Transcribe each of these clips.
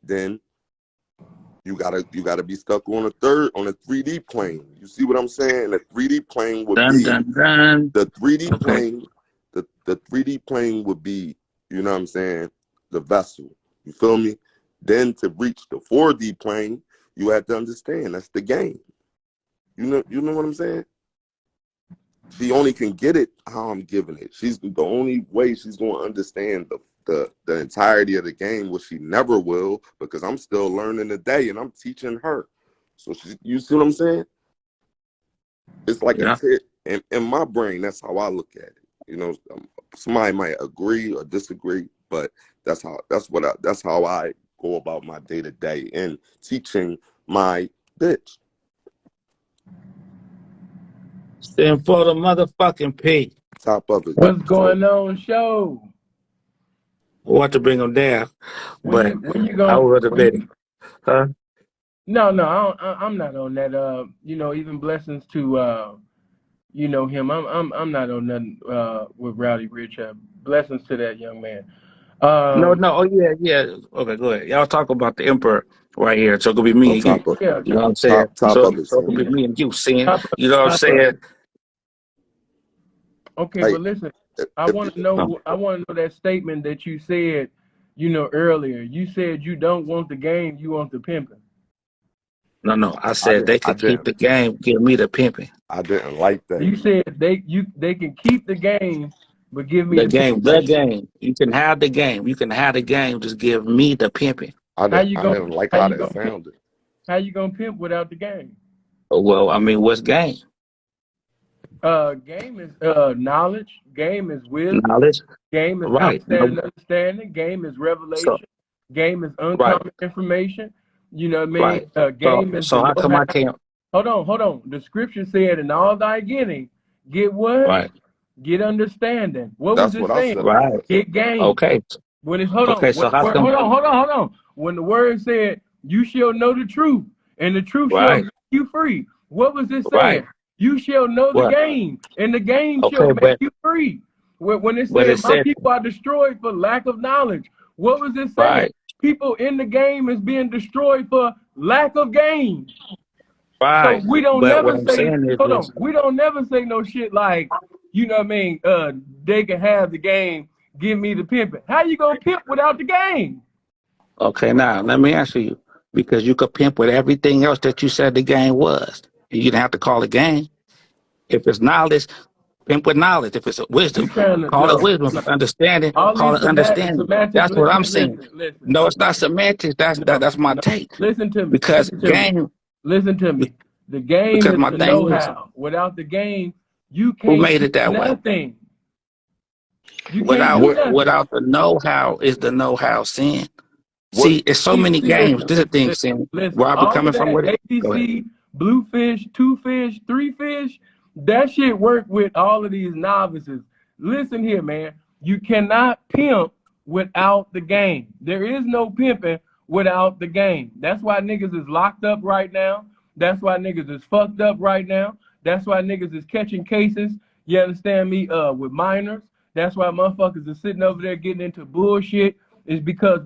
then you gotta be stuck on a 3D plane. You see what I'm saying? The 3D plane would Dun be dun dun. the 3D Okay. plane. The 3D plane would be, you know what I'm saying, the vessel. You feel me? Then to reach the 4D plane, you have to understand that's the game. You know what I'm saying? She only can get it how I'm giving it. She's the only way she's going to understand the entirety of the game, which she never will, because I'm still learning today and I'm teaching her. So you see what I'm saying? It's like Yeah. a kid. In my brain, that's how I look at it. You know, somebody might agree or disagree, but that's how I go about my day to day and teaching my bitch. Stand for the motherfucking P. Top of it. What's going on, show? Want to bring them down, but When you I going? would have been, huh? No, I'm not on that. You know, even blessings to you know him. I'm not on nothing with Rowdy Rich. Blessings to that young man. No. Oh yeah. Okay, go ahead. Y'all talk about the emperor right here. So it could be me On and you. top of Yeah. You know what I'm saying? top So of it, it could be son. me and you seeing. Top You know what I'm of saying? it. Okay, Hey, but listen, I want to know that statement that you said, you know, earlier. You said you don't want the game, you want the pimping. No. I said they I could keep didn't. the game, give me the pimping. I didn't like that. You said they can keep the game, but give me The the pimping. game. You can have the game. You can have the game. Just give me the pimping. I How you gonna didn't like how how you that gonna pimp? sounded. How you gonna pimp without the game? Well, I mean, what's game? Game is knowledge. Game is wisdom. Knowledge, Game is right? outstanding understanding. Game is So revelation. Game is right, uncommon information. You know what I mean? right. Game is So the how come know-how. I can't? Hold on. The scripture said, "In all thy getting, get what? Right, Get understanding." What was That's it what I saying? said right. about it. Get game. Okay, When it's hold okay. on, So how come? hold on. When the word said, "You shall know the truth, and the truth shall Right, make you free," what was it right. saying? You shall know the What? game, and the game shall Okay, make you free. When it but said, it "My said people are destroyed for lack of knowledge," what was it saying? right, People in the game is being destroyed for lack of game. So right. we don't But what never I'm say, saying is hold this. on, we don't never say no shit like, you know what I mean, they can have the game, give me the pimping. How you gonna pimp without the game? Okay, now let me answer you because you could pimp with everything else that you said the game was. You didn't have to call it game. If it's knowledge, pimp with knowledge. If it's You wisdom, trying to, call it no, wisdom. If it's understanding, all call these it understanding. semantics, That's what I'm saying. listen, No, it's okay, not semantics. no, That's my no, take. listen to me, Because game, listen to me. The game because is my the thing is, know-how. Without the game, you who can't made do it that way? nothing. You can't do What nothing. Without the know-how is the know-how sin. what See, it's so many games. This is the thing, sin. Where I be all of coming from that with it. Go ahead. ABC, blue fish, two fish, three fish, that shit work with all of these novices. Listen here, man. You cannot pimp without the game. There is no pimping without the game. That's why niggas is locked up right now. That's why niggas is fucked up right now. That's why niggas is catching cases, you understand me, with minors. That's why motherfuckers are sitting over there getting into bullshit. Is because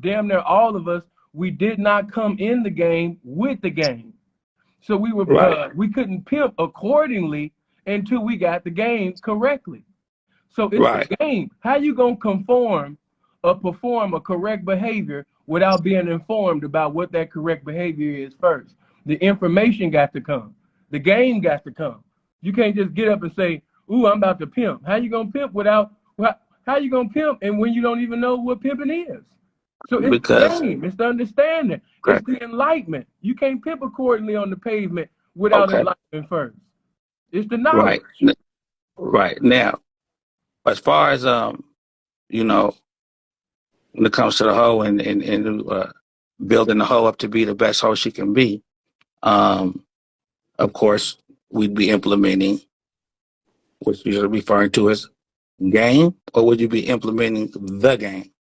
damn near all of us, we did not come in the game with the game. So Right, we couldn't pimp accordingly until we got the game correctly. So it's the right. game. How you gonna conform or perform a correct behavior without being informed about what that correct behavior is first? The information got to come. The game got to come. You can't just get up and say, "Ooh, I'm about to pimp." How you gonna pimp without? How you gonna pimp and when you don't even know what pimping is? So it's the Because, game. It's the understanding. okay, It's the enlightenment. You can't pimp accordingly on the pavement without okay, enlightenment first. It's the knowledge. right, right. Now, as far as, you know, when it comes to the hoe and building the hoe up to be the best hoe she can be, um, of course, we'd be implementing what you're referring to as game, or would you be implementing the game?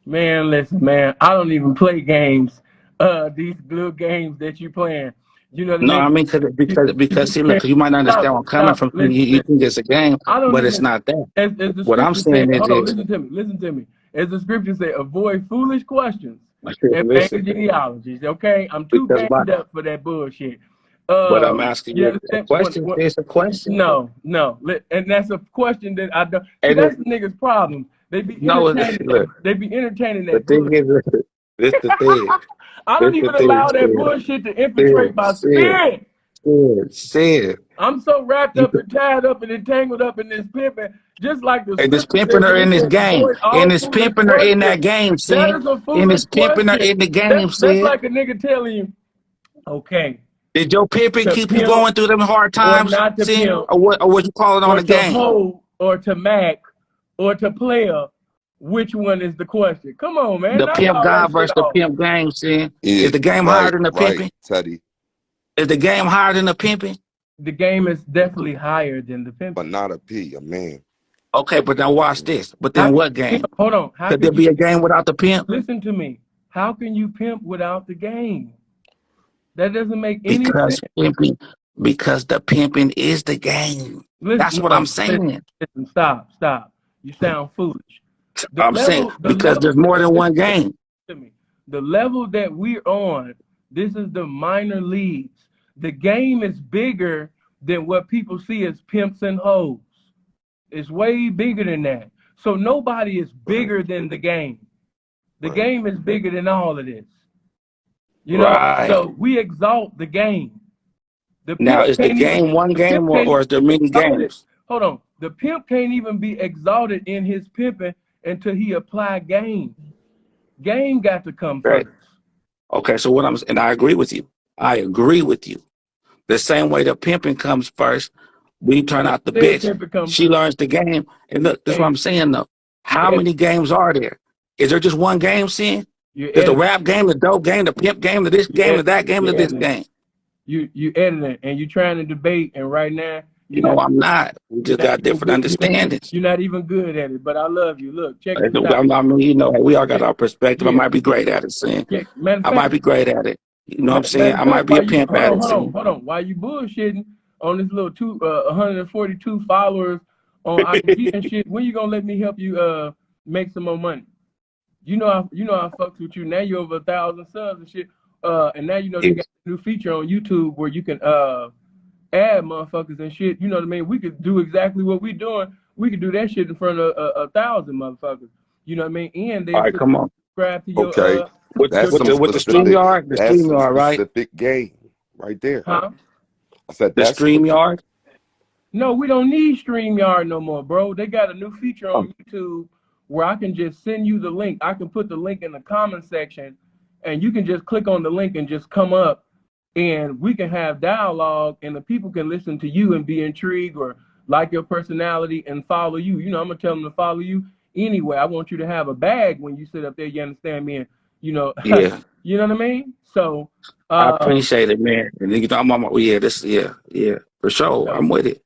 Man, listen, man. I don't even play games. These little games that you playing. You know what I No, mean? I mean, because see, look, 'cause you might not understand where I'm coming from. You Listen. think it's a game, I don't but it's even. not that. As the What I'm scripture said, saying is hold on, this. listen to me. as the scripture said, avoid foolish questions and vain Listen, genealogies. Okay, I'm too because gamed up for that bullshit. but I'm asking You you a understand? question. It's a question. No, no, and that's a question that I don't see. And That's the niggas' problem. They be no, entertaining. look, They be entertaining the that thing bullshit. is, this the thing. I This don't the even thing. allow that bullshit to infiltrate my spirit. Said. I'm so wrapped You up and tied up and entangled up in this pimping, just like the and this scripture pimping says, her and in it this says, game. avoid And all this foolish pimping her in that questions. game, That sin. is a And foolish this pimping her question. in the game, That's sin. like a nigga telling you, okay, Did your pimping to keep you pimp going through them hard or times, not to sin? pimp, Or what you call it on or the to game? hold, or to mac, or to player. Which one is the question? Come on, man, The knock pimp all that God shit versus the off. pimp game, sin. Yeah, Is the game right, harder than the right, pimping? Teddy. Is the game harder than the pimping? The game is definitely higher than the But pimping. not a P, a man. Okay, but now watch this. But How then can what you game? pimp? Hold on. How Could can there you be a game without the pimp? listen to me? How can you pimp without the game? That doesn't make any sense. Because the pimping is the game. That's Listen, what I'm no, saying. listen, stop. You sound foolish. I'm saying The because level, there's more than one listen game. to me. The level that we're on, this is the minor leagues. The game is bigger than what people see as pimps and hoes. It's way bigger than that. So nobody is Right, bigger than the game. The right. game is bigger than all of this. You know, Right. so we exalt the game. The Now, pimp is the can't even game one the pimp game can't or even is there be many exalted. games? Hold on. The pimp can't even be exalted in his pimping until he apply game. Game got to come Right. first. Okay, so and I agree with you. I agree with you. The same way the pimping comes first, we turn out the Said bitch. pimping come She first. learns the game. And look, this is what Hey, I'm saying though. How you many games are there? Is there just one game, Sin? you There's the edit rap game, the dope game, the pimp game, the this you game, the edit that game, you the this edit game. you editing and you trying to debate and right now No, I'm not. We just got different understandings. you're not even good at it. But I love you. Look, check this out. I mean, we all got Check, our perspective. I yeah, might be great at it, Sin. check. Matter of I might fact, be great at it. You know what I'm saying? Matter of I might fact, be why a you pimp at it, Sin. hold on. Why you bullshitting on this little 142 followers on IG and shit? When you gonna let me help you make some more money? You know I fucks with you. Now you're over 1,000 subs and shit. And now you know they got a new feature on YouTube where you can add motherfuckers and shit. You know what I mean? We could do exactly what we doing. We could do that shit in front of 1,000 motherfuckers. You know what I mean? And All they right, come on. subscribe to your Okay. That's your some With the specific. StreamYard, That's some right? specific game right there. huh? I said The that's StreamYard. No, we don't need StreamYard no more, bro. They got a new feature Um, on YouTube where I can just send you the link. I can put the link in the comment section and you can just click on the link and just come up and we can have dialogue and the people can listen to you and be intrigued or like your personality and follow you. You know, I'm gonna tell them to follow you anyway. I want you to have a bag when you sit up there, you understand me? And you know, yeah, you know what I mean? So I appreciate it, man. And you know, yeah, for sure. I'm with it.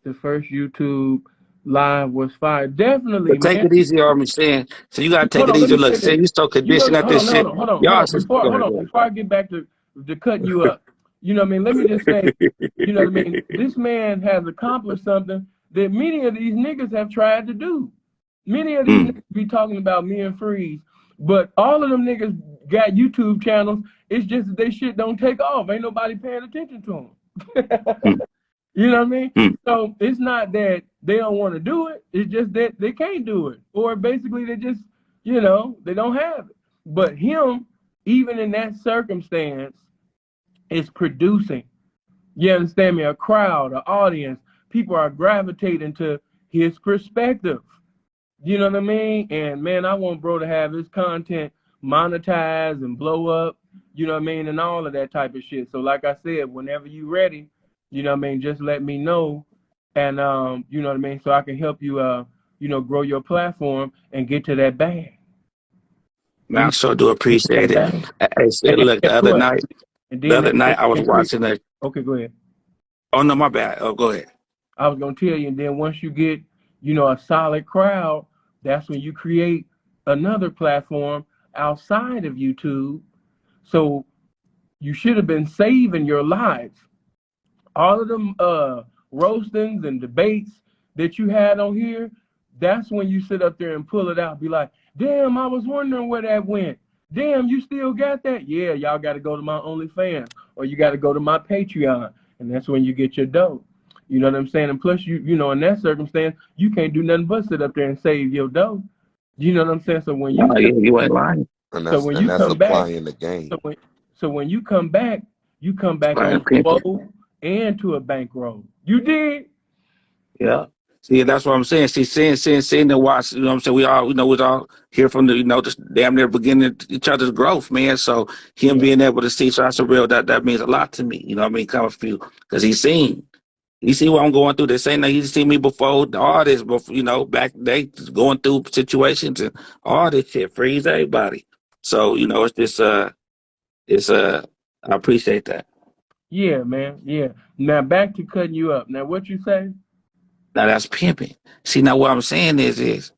the first YouTube live was fire. Definitely, But take man. it easy on me, saying. So you gotta take Hold it on, let easy. me Look, say this. say you so You know, conditioned at this shit. hold Y'all on. just go ahead. Before I get back to cutting you up, you know what I mean? Let me just say, you know what I mean? This man has accomplished something that many of these niggas have tried to do. Many of these niggas be talking about me and Freeze, but all of them niggas got YouTube channels. It's just that they shit don't take off. Ain't nobody paying attention to them. Mm, You know what I mean? mm. So it's not that they don't want to do it. It's just that they can't do it. Or basically they just, you know, they don't have it. But him, even in that circumstance, is producing. You understand me? A crowd, an audience. People are gravitating to his perspective. You know what I mean? And man, I want bro to have his content monetized and blow up, you know what I mean, and all of that type of shit. So like I said, whenever you ready, you know what I mean, just let me know. And you know what I mean, so I can help you you know, grow your platform and get to that bag. Man, I sure do appreciate it. I said, look, Guess what? And then I was watching that. okay, go ahead. Oh no, my bad. Oh, go ahead. I was gonna tell you, and then once you get, you know, a solid crowd, that's when you create another platform outside of YouTube. So you should have been saving your lives. All of them roastings and debates that you had on here, That's when you sit up there and pull it out. Be like, damn, I was wondering where that went. Damn, you still got that? Yeah, y'all got to go to my OnlyFans or you got to go to my Patreon. And that's when you get your dough. You know what I'm saying? And plus, you know, in that circumstance, you can't do nothing but sit up there and save your dough. You know what I'm saying? So when you Oh, yeah, you ain't lying. so when you that's come back, applying the game. so when you come back Right, on pimping. flow and to a bankroll. You did? Yeah. See, that's what I'm saying. See, seeing the watch, you know what I'm saying? We all, you know, we all here from the, you know, just damn near beginning each other's growth, man. So him being able to see, so that's a real, that means a lot to me. You know what I mean? Coming from you, because he see what I'm going through. They say that he's seen me before, all this, before, you know, back they going through situations and all this shit, frees everybody. So, you know, it's just, I appreciate that. Yeah, man. Yeah. Now back to cutting you up. Now what you say? Now that's pimping. See, now what I'm saying is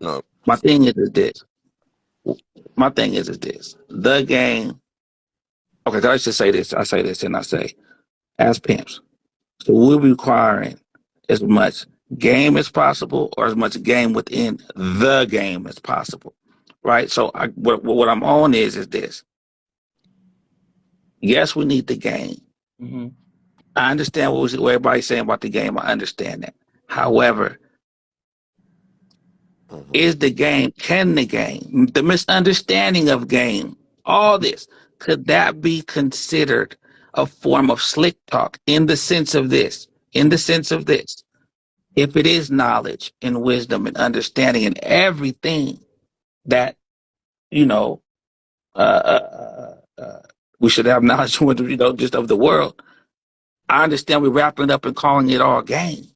No, my thing is this. My thing is this. The game. Okay, I should say this. I say this and I say, as pimps, so we're requiring as much game as possible or as much game within the game as possible. Right? So what I'm on is this. Yes, we need the game. Mm-hmm. I understand what everybody's saying about the game. I understand that. However, mhm. is the game, can the game, the misunderstanding of game, all this, could that be considered a form of slick talk in the sense of this? In the sense of this, if it is knowledge and wisdom and understanding and everything that, you know, we should have knowledge, you know, just of the world. I understand we're wrapping it up and calling it all game.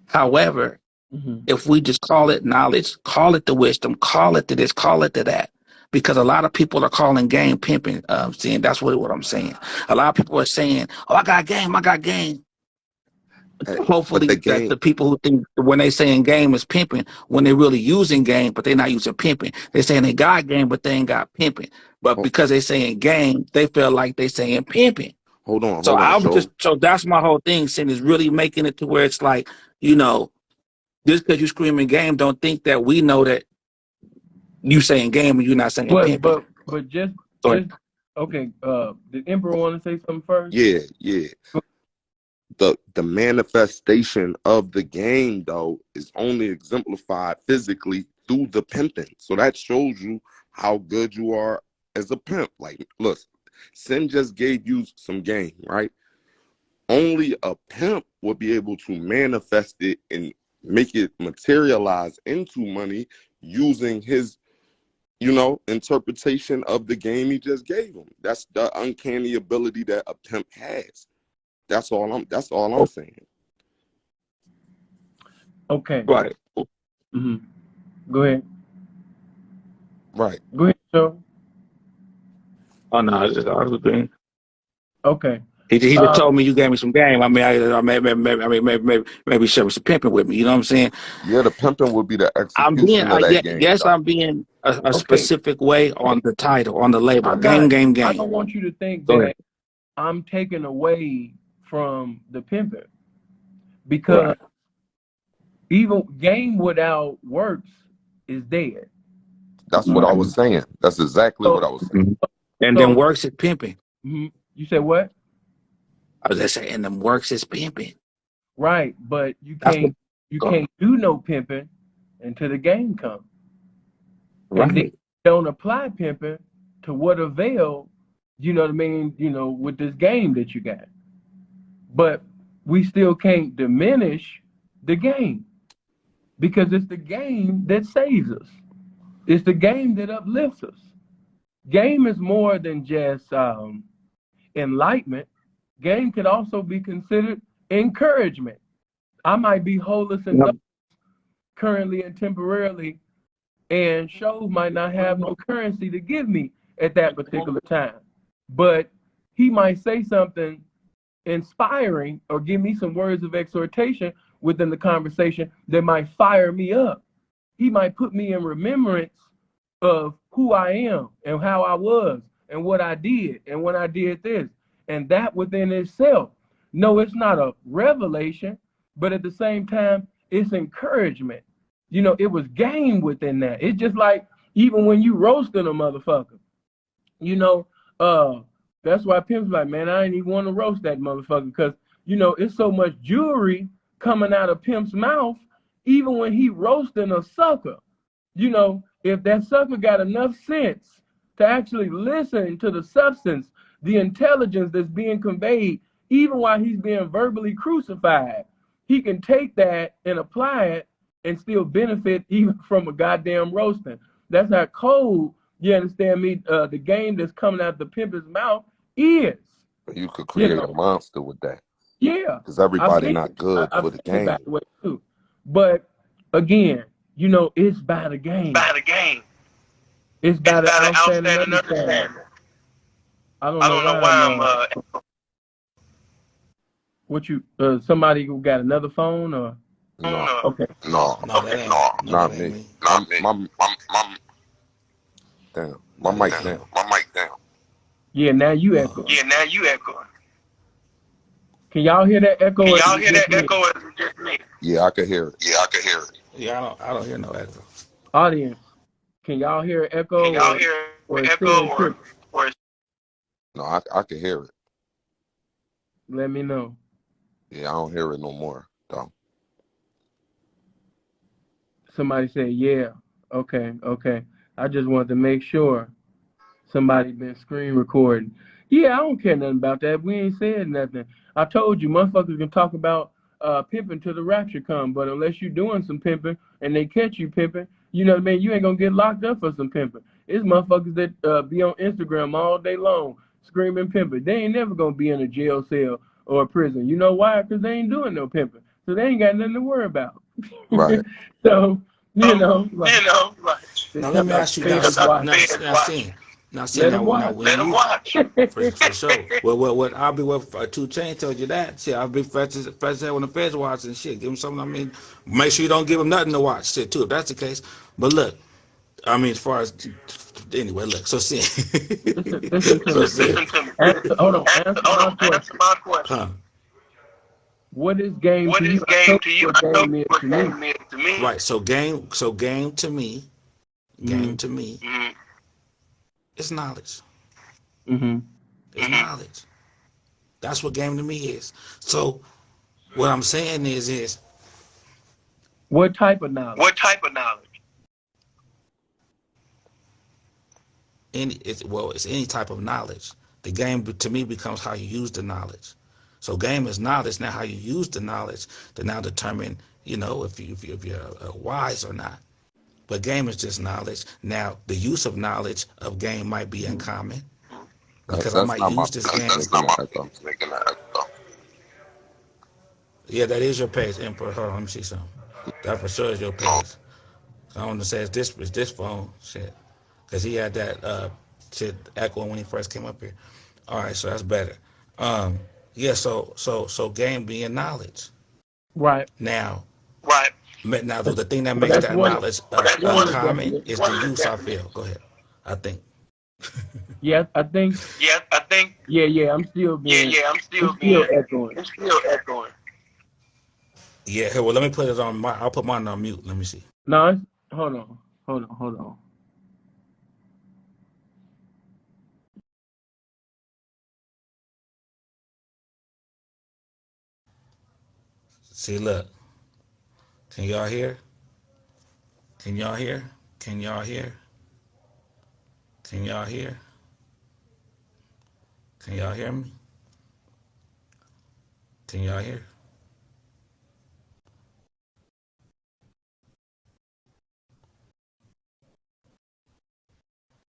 However, Mm-hmm. if we just call it knowledge, call it the wisdom, call it to this, call it to that, because a lot of people are calling game pimping. Seeing that's what I'm saying. A lot of people are saying, "Oh, I got game, I got game." Hey, but the Hopefully, that game. the people who think when they saying game is pimping, when they're really using game, but they're not using pimping. They're saying they got game, but they ain't got pimping. But Ho- because they saying game, they feel like they saying pimping. So hold on. I was just So so that's my whole thing. Saying is really making it to where it's like, you know, just because you screaming game, don't think that we know that you saying game and you're not saying But pimping. but but Go ahead. just okay. Did Emperor want to say something first? yeah, yeah. The manifestation of the game though is only exemplified physically through the pimping. So that shows you how good you are as a pimp. Like, look, Sin just gave you some game, right? Only a pimp will be able to manifest it and make it materialize into money using his, you know, interpretation of the game he just gave him. That's the uncanny ability that a pimp has. That's all I'm saying. Okay. Right. Mm-hmm. Go ahead. Right. Go ahead, Joe. Oh no, I was agreeing. Okay. He just Uh, told me you gave me some game. I mean, maybe share some pimping with me. You know what I'm saying? Yeah, the pimping would be the I'm being, execution of that game, yes, though. I'm being a okay. specific way on the title, on the label. I Game, got. game, I game. don't want you to think Go ahead. that I'm taking away from the pimping because Right. even game without works is dead. That's what I Right. was saying. That's exactly what So I was saying. Mhm. And then so works is pimping. you said what? I was just saying, and then works is pimping. Right, but That's what. you Go. can't do no pimping until the game comes. And then Right. don't apply pimping to what avail, you know what I mean, you know, with this game that you got. But we still can't diminish the game because it's the game that saves us. It's the game that uplifts us. Game is more than just enlightenment. Game could also be considered encouragement. I might be holeless and Yep. dumb currently and temporarily, and shows might not have no currency to give me at that particular time. But he might say something inspiring or give me some words of exhortation within the conversation that might fire me up. He might put me in remembrance of who I am and how I was and what I did and when I did this. And that within itself, no, it's not a revelation, but at the same time, it's encouragement. You know, it was game within that. It's just like even when you roasting a motherfucker, you know, that's why Pimp's like, man, I ain't even want to roast that motherfucker because, you know, it's so much jewelry coming out of Pimp's mouth, even when he roasting a sucker. You know, if that sucker got enough sense to actually listen to the substance, the intelligence that's being conveyed, even while he's being verbally crucified, he can take that and apply it and still benefit even from a goddamn roasting. That's how cold, you understand me, the game that's coming out the pimp's mouth is. You could You create a know, monster with that yeah, because I've everybody seen not it. good I've for seen the it by game. the way too. But again, you know, it's by the game. By the game. It's It's by the by the outstanding outstanding understanding. understanding. I don't I know don't know why why I'm I'm what you somebody who got another phone or No, okay. no, no, okay, not that ain't me. me. My Not me. my My damn, my no, that mic ain't down. my mic down. Yeah, now you echo. Yeah, now you echoing. Can y'all hear that echo Can or is y'all it hear just that me? echo or is it just me? Yeah, I could hear it. Yeah, I can hear it. Yeah, I don't hear no echo. Audience, can y'all hear Can echo y'all hear or is echo saying trip? or No, I could hear it. Let me know. Yeah, I don't hear it no more though. Somebody say yeah. Okay, okay. I just wanted to make sure somebody been screen recording. Yeah, I don't care nothing about that. We ain't said nothing. I told you, motherfuckers can talk about pimping till the rapture come, but unless you're doing some pimping and they catch you pimping, you know what I mean? You ain't gonna get locked up for some pimping. It's motherfuckers that be on Instagram all day long screaming pimping. They ain't never gonna be in a jail cell or a prison. You know why? Because they ain't doing no pimping, so they ain't got nothing to worry about. Right. So you know, like, you know, like they now talking let me about ask you the now, feds watching. now seeing Let them now watch. when Let you them watch. for sure. Well, what I'll be with 2 Chainz told you that. Shit, I'll be fresh as hell when the feds watching shit. Give them something. I mean, make sure you don't give them nothing to watch. Shit too, if that's the case. But look, I mean, as far as anyway, look. So see, Listen to so me. see, Hold on. Answer my answer question. my question. Huh? What is game What to is you? I game told to you you? what I know game is what to me. game is to me. Right. So game to me, Mm-hmm. is knowledge. Mm-hmm. It's knowledge. That's what game to me is. So what I'm saying is What type of knowledge? what type of knowledge? It's any type of knowledge. The game to me becomes how you use the knowledge. So game is knowledge. Now how you use the knowledge to now determine, if you're wise or not. But game is just knowledge. Now the use of knowledge of game might be uncommon because I That's might not my use this page game. making an echo. Making that echo. Yeah, that is your page, Emperor. Hold on, let me see something. That for sure is your page. I want to say it's this phone shit because he had that shit echoing when he first came up here. All right, so that's better. Yeah, so game being knowledge. Right. Now, right. Now the thing that Well, makes that's that one. knowledge That's one of the uncommon is definitions. the use. I feel. Go ahead. I think. Yeah, I think. Yeah, I think. Yeah. I'm still Yeah, being. yeah. I'm still echoing. I'm still echoing. Yeah. Here, well, let me put it on my. I'll put mine on mute. Let me see. No, hold on. See, look. Can y'all hear? Can y'all hear? Can y'all hear? Can y'all hear? Can y'all hear me? Can y'all hear?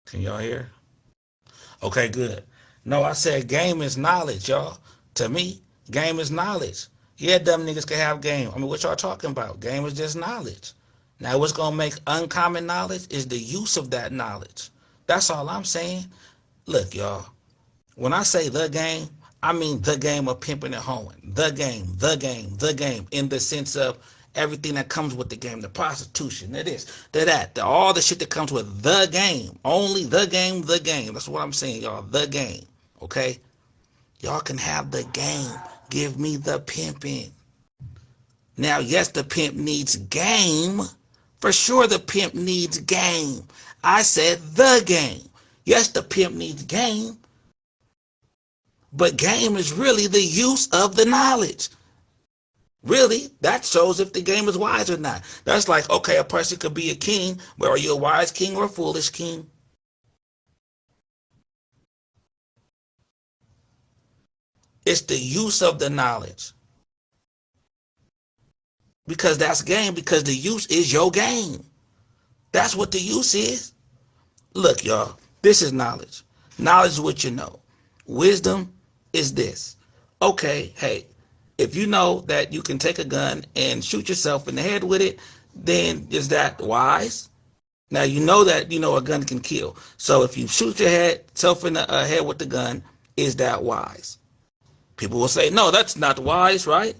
Can y'all hear? Okay, good. No, I said game is knowledge, y'all. To me, game is knowledge. Yeah, dumb niggas can have game. I mean, what y'all talking about? Game is just knowledge. Now, what's gonna make uncommon knowledge is the use of that knowledge. That's all I'm saying. Look, y'all. When I say the game, I mean the game of pimping and hoeing. The game, in the sense of everything that comes with the game, the prostitution, all the shit that comes with the game. Only the game, the game. That's what I'm saying, y'all. The game. Okay? Y'all can have the game. Give me the pimping. Now, yes, the pimp needs game. For sure, the pimp needs game. I said the game. Yes, the pimp needs game, but game is really the use of the knowledge. Really, that shows if the game is wise or not. That's like, okay, a person could be a king, but are you a wise king or a foolish king? It's the use of the knowledge. Because that's game, because the use is your game. That's what the use is. Look, y'all, this is knowledge. Knowledge is what you know. Wisdom is this. Okay, hey, if you know that you can take a gun and shoot yourself in the head with it, then is that wise? Now you know that a gun can kill. So if you shoot yourself in the head with the gun, is that wise? People will say, no, that's not wise, right?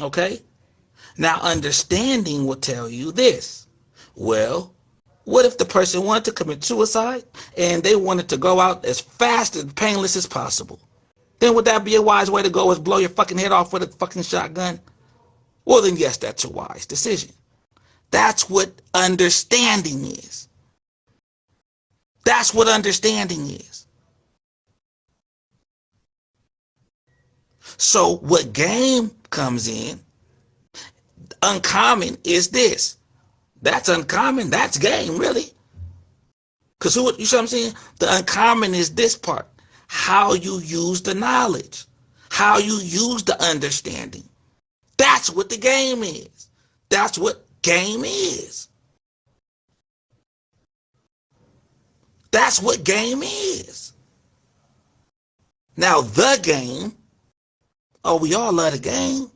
Okay. Now understanding will tell you this. Well, what if the person wanted to commit suicide and they wanted to go out as fast and painless as possible? Then would that be a wise way to go, is blow your fucking head off with a fucking shotgun? Well, then yes, that's a wise decision. That's what understanding is. That's what understanding is. So what game comes in, uncommon, is this. That's uncommon. That's game, really. Because you see what I'm saying? The uncommon is this part. How you use the knowledge. How you use the understanding. That's what the game is. That's what game is. That's what game is. Now, the game, we all love the game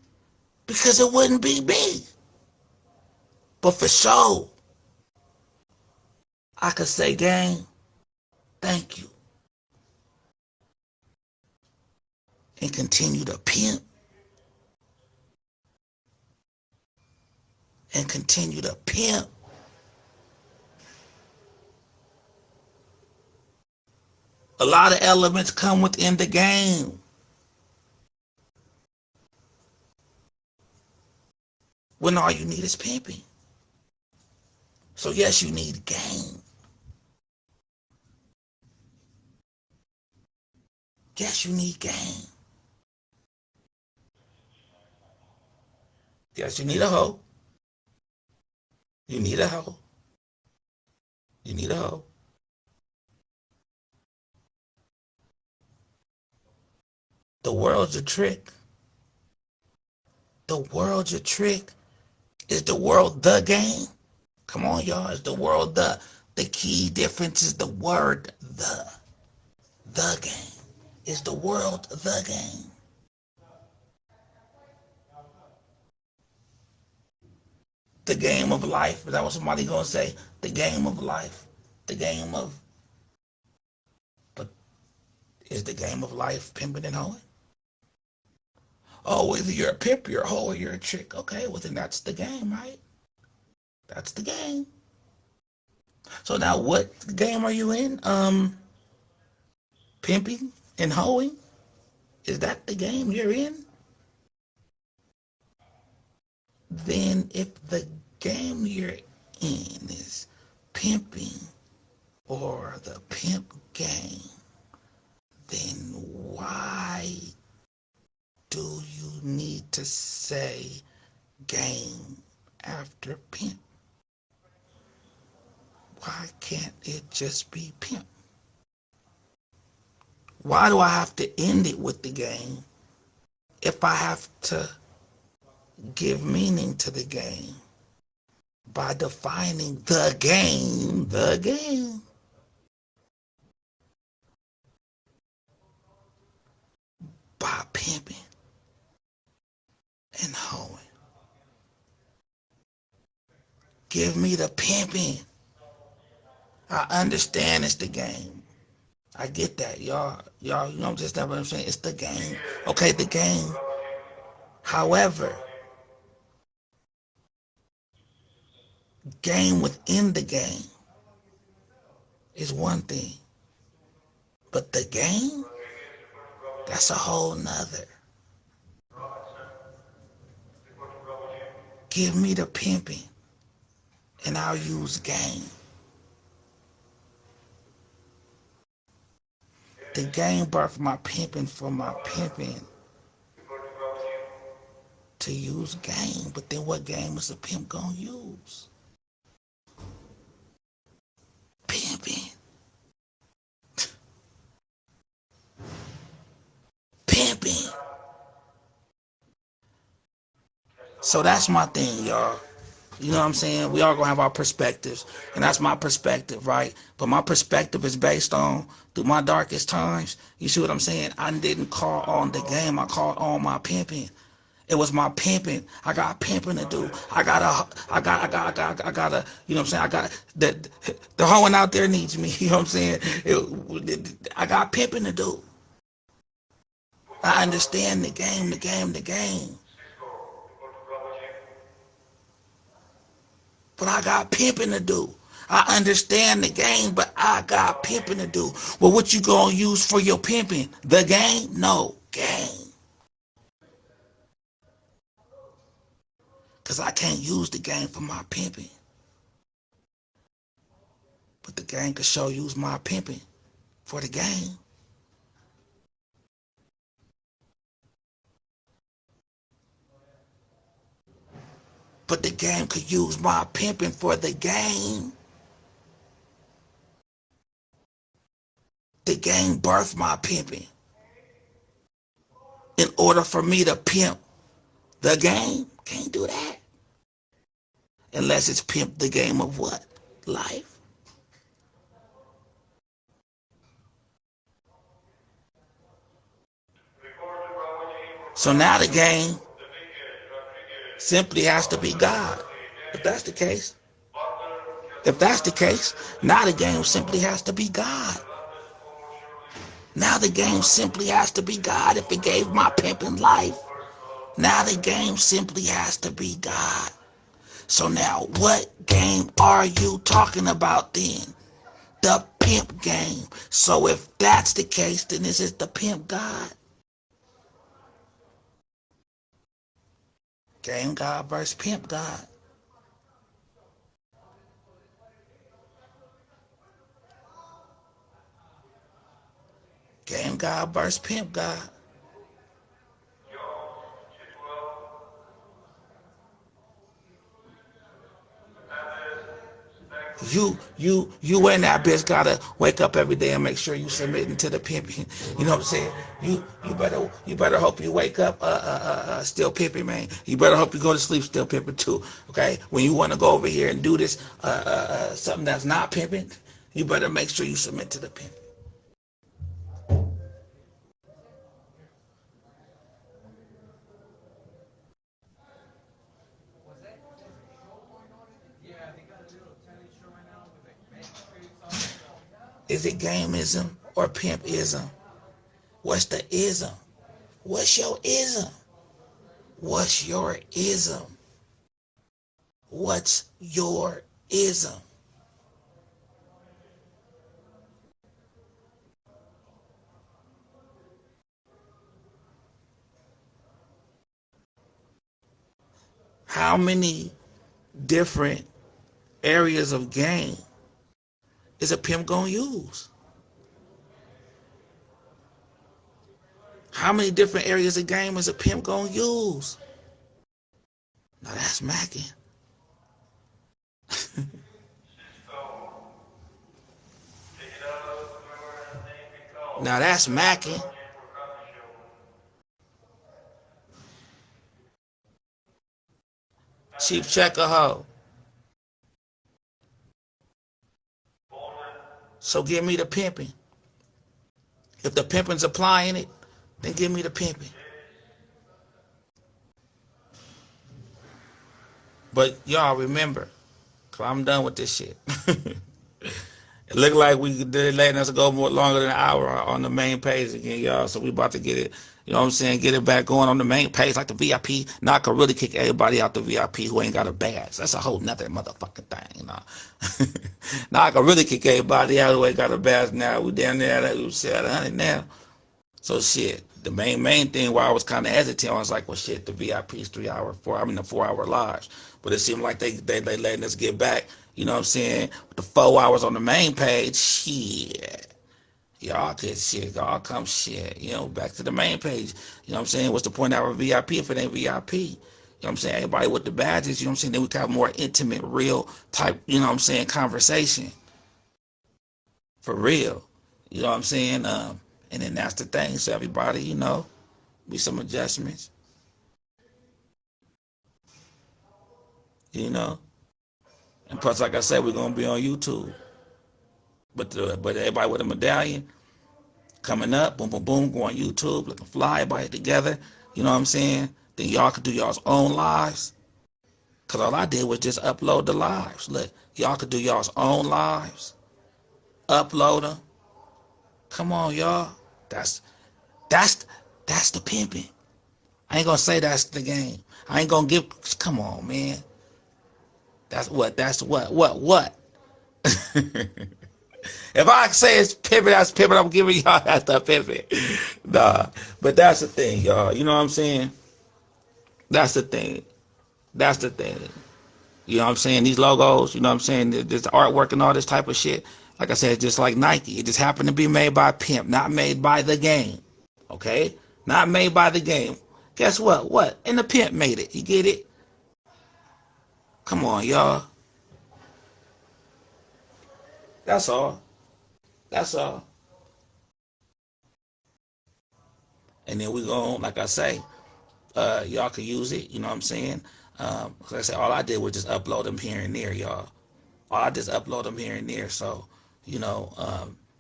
because it wouldn't be me. But for sure, I could say, game, thank you. And continue to pimp. And continue to pimp. A lot of elements come within the game. When all you need is pimping. So yes, you need game. Yes, you need game. Yes, you need a hoe. You need a hoe. You need a hoe. The world's a trick. The world's a trick. Is the world the game? Come on, y'all. Is the world the? The key difference is the word the. The game. Is the world the game? The game of life. Is that what somebody gonna say? The game of life. The game of. But is the game of life pimping and hoeing? Oh, whether you're a pimp, you're a hoe, or you're a chick. Okay, well then that's the game, right? That's the game. So now what game are you in? Pimping and hoeing? Is that the game you're in? Then if the game you're in is pimping or the pimp game, then why do you need to say game after pimp? Why can't it just be pimp? Why do I have to end it with the game if I have to give meaning to the game by defining the game by pimping and hoeing? Give me the pimping. I understand it's the game. I get that, y'all, you know, just that what I'm saying. It's the game. Okay, the game. However, game within the game is one thing. But the game, that's a whole nother. Give me the pimping, and I'll use game. The game birthed my pimping for my pimping to use game. But then what game is a pimp gonna use? Pimping. Pimping. So that's my thing, y'all. You know what I'm saying? We all gonna have our perspectives, and that's my perspective, right? But my perspective is based on through my darkest times. You see what I'm saying? I didn't call on the game. I called on my pimping. It was my pimping. I got pimping to do. I gotta, you know what I'm saying? I got the hoeing out there needs me. You know what I'm saying? I got pimping to do. I understand the game. But I got pimping to do. I understand the game, but I got pimping to do. Well, what you gonna use for your pimping? The game? No, game. Because I can't use the game for my pimping. But the game could show use my pimping for the game. But the game could use my pimping for the game. The game birthed my pimping. In order for me to pimp the game, can't do that. Unless it's pimp the game of what? Life. So now the game simply has to be God. If that's the case, now the game simply has to be God. Now the game simply has to be God. If it gave my pimping life, now the game simply has to be God. So now what game are you talking about then? The pimp game. So if that's the case, then this is the pimp God. Game God versus pimp God. Game God versus pimp God. You and that bitch gotta wake up every day and make sure you submitting to the pimping. You know what I'm saying? You better hope you wake up still pimping, man. You better hope you go to sleep still pimping too. Okay? When you want to go over here and do this something that's not pimping, you better make sure you submit to the pimping. Is it gameism or pimpism? What's the ism? What's your ism? What's your ism? What's your ism? How many different areas of game is a pimp gonna use? How many different areas of game is a pimp gonna use? Now that's macking. Now that's macking. Chief checker hoe. So give me the pimping. If the pimping's applying it, then give me the pimping. But y'all remember, cause I'm done with this shit. It looked like they're letting us go more longer than an hour on the main page again, y'all. So we about to get it, you know what I'm saying, get it back going on the main page like the VIP. Now I can really kick everybody out the VIP who ain't got a badge. That's a whole nother motherfucking thing, you know. Now I can really kick everybody out who ain't got a badge now. We down there at 100 now. So shit, the main thing why I was kind of hesitant, I was like, well shit, the VIP's 4 hour lives. But it seemed like they letting us get back, you know what I'm saying, with the 4 hours on the main page, shit. Y'all come shit, back to the main page. You know what I'm saying? What's the point of our VIP if it ain't VIP? You know what I'm saying? Everybody with the badges, you know what I'm saying? Then we can have more intimate, real type, you know what I'm saying, conversation. For real. You know what I'm saying? And then that's the thing. So everybody, be some adjustments, you know. And plus, like I said, we're gonna be on YouTube. But everybody with a medallion coming up, boom, boom, boom, go on YouTube, looking fly, everybody together. You know what I'm saying? Then y'all could do y'all's own lives. Cause all I did was just upload the lives. Look, y'all could do y'all's own lives, upload them. Come on, y'all. That's that's that's the pimping. I ain't gonna say that's the game. I ain't gonna give. Come on, man. That's what. That's what. If I say it's pimping, that's pimping. I'm giving y'all that's the pimping. Nah, but that's the thing, y'all. You know what I'm saying? That's the thing. That's the thing. You know what I'm saying? These logos, you know what I'm saying? This artwork and all this type of shit. Like I said, it's just like Nike. It just happened to be made by Pimp, not made by the game. Okay? Not made by the game. Guess what? What? And the Pimp made it. You get it? Come on, y'all. That's all. That's all. And then we go on, like I say, y'all can use it. You know what I'm saying? Like I said, all I did was just upload them here and there, y'all. All I just upload them here and there. So,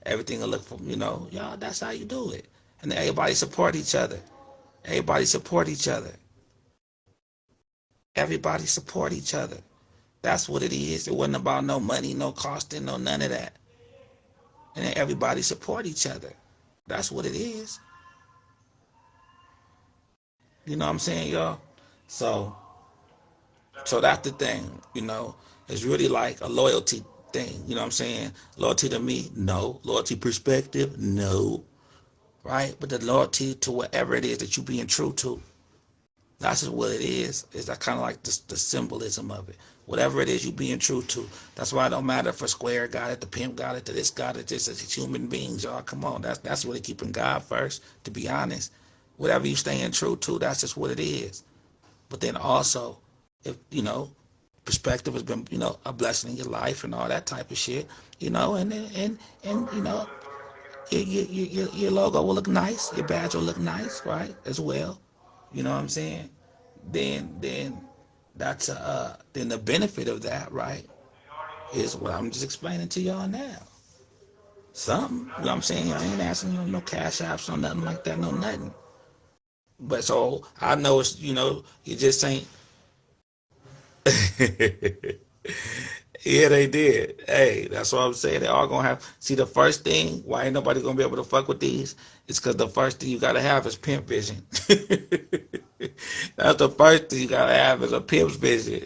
everything will look for, y'all, that's how you do it. And then everybody support each other. Everybody support each other. Everybody support each other. That's what it is. It wasn't about no money, no costing, no none of that. And then everybody support each other. That's what it is. You know what I'm saying, y'all? So that's the thing, It's really like a loyalty thing, you know what I'm saying? Loyalty to me, no. Loyalty perspective, no. Right? But the loyalty to whatever it is that you're being true to, that's just what it is. Is that kind of like the symbolism of it. Whatever it is you being true to. That's why it don't matter if a square got it, the pimp got it, this got it, this is human beings, y'all. Come on. That's really keeping God first, to be honest. Whatever you staying true to, that's just what it is. But then also, if perspective has been, a blessing in your life and all that type of shit, and your logo will look nice, your badge will look nice, right? As well. You know what I'm saying? Then that's then the benefit of that, right, is what I'm just explaining to y'all now. Something, you know what I'm saying? I ain't asking you no cash apps, no nothing like that, no nothing. But so I know it's, you just ain't. Yeah, they did. Hey, that's what I'm saying. They all gonna have. See, the first thing why ain't nobody gonna be able to fuck with these is because the first thing you gotta have is pimp vision. That's the first thing you gotta have is a pimp's vision.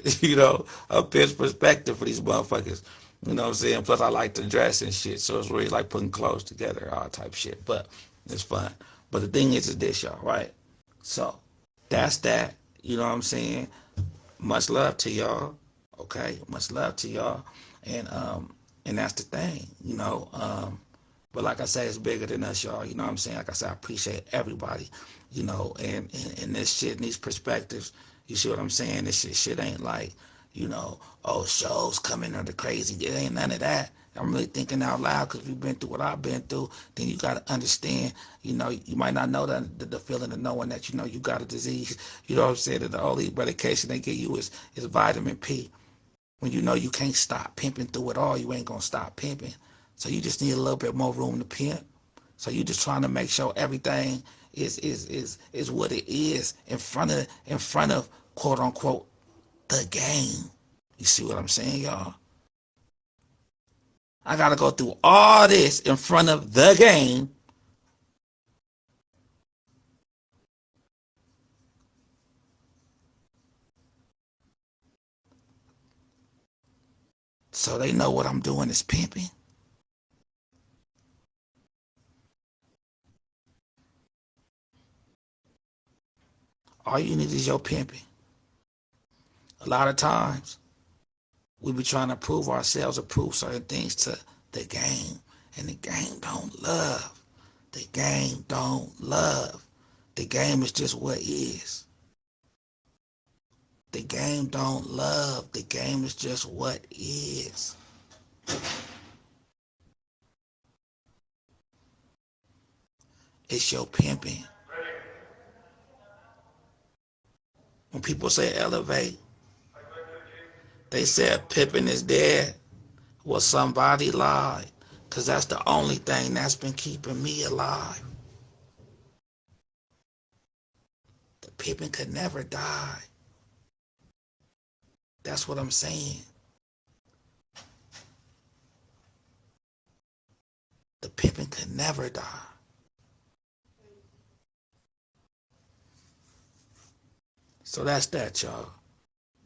A pimp's perspective for these motherfuckers. You know what I'm saying? Plus, I like to dress and shit, so it's really like putting clothes together, all type shit. But it's fun. But the thing is this, y'all, right? So that's that. You know what I'm saying? Much love to y'all. Okay, much love to y'all, and that's the thing, But like I say, it's bigger than us, y'all. You know what I'm saying? Like I said, I appreciate everybody, and this shit and these perspectives. You see what I'm saying? This shit ain't like, oh, shows coming or the crazy. It ain't none of that. I'm really thinking out loud because we've been through what I've been through. Then you got to understand, you might not know the feeling of knowing that, you got a disease. You know what I'm saying? That the only medication they give you is vitamin P. When you know you can't stop pimping through it all, you ain't going to stop pimping. So you just need a little bit more room to pimp. So you just trying to make sure everything is what it is in front of quote unquote the game. You see what I'm saying, y'all? I gotta go through all this in front of the game so they know what I'm doing is pimping. All you need is your pimping. A lot of times, we be trying to prove ourselves or prove certain things to the game. And the game don't love. The game don't love. The game is just what is. The game don't love. The game is just what is. It's your pimping. When people say elevate, they said pimping is dead. Well, somebody lied. Because that's the only thing that's been keeping me alive. The pimping could never die. That's what I'm saying. The pimping could never die. So that's that, y'all.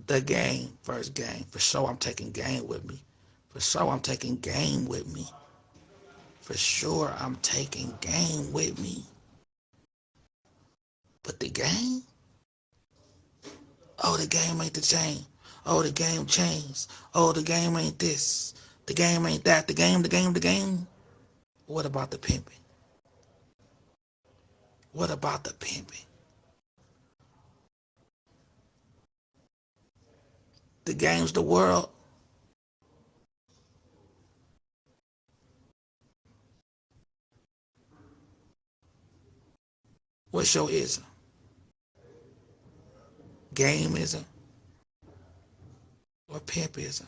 The game, first game. For sure, I'm taking game with me. For sure, I'm taking game with me. For sure, I'm taking game with me. But the game? Oh, the game ain't the chain. Oh, the game changed. Oh, the game ain't this. The game ain't that. The game. What about the pimping? What about the pimping? The game's the world. What's your ism? Game-ism or pimpism?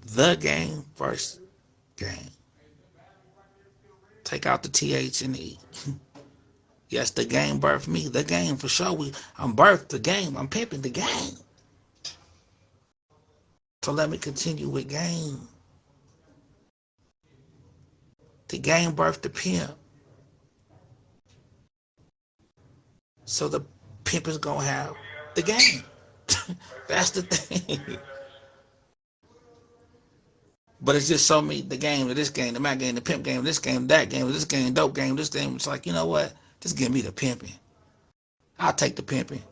The game, first game. Take out the TH and the E. Yes, the game birthed me. The game for sure. I'm birthed the game. I'm pimping the game. So let me continue with game. The game birthed the pimp. So the pimp is going to have the game. That's the thing. But it's just so many, the game to this game, the Mac game, the pimp game, this game, that game, this game, dope game, this game. It's like, you know what? Just give me the pimping. I'll take the pimping.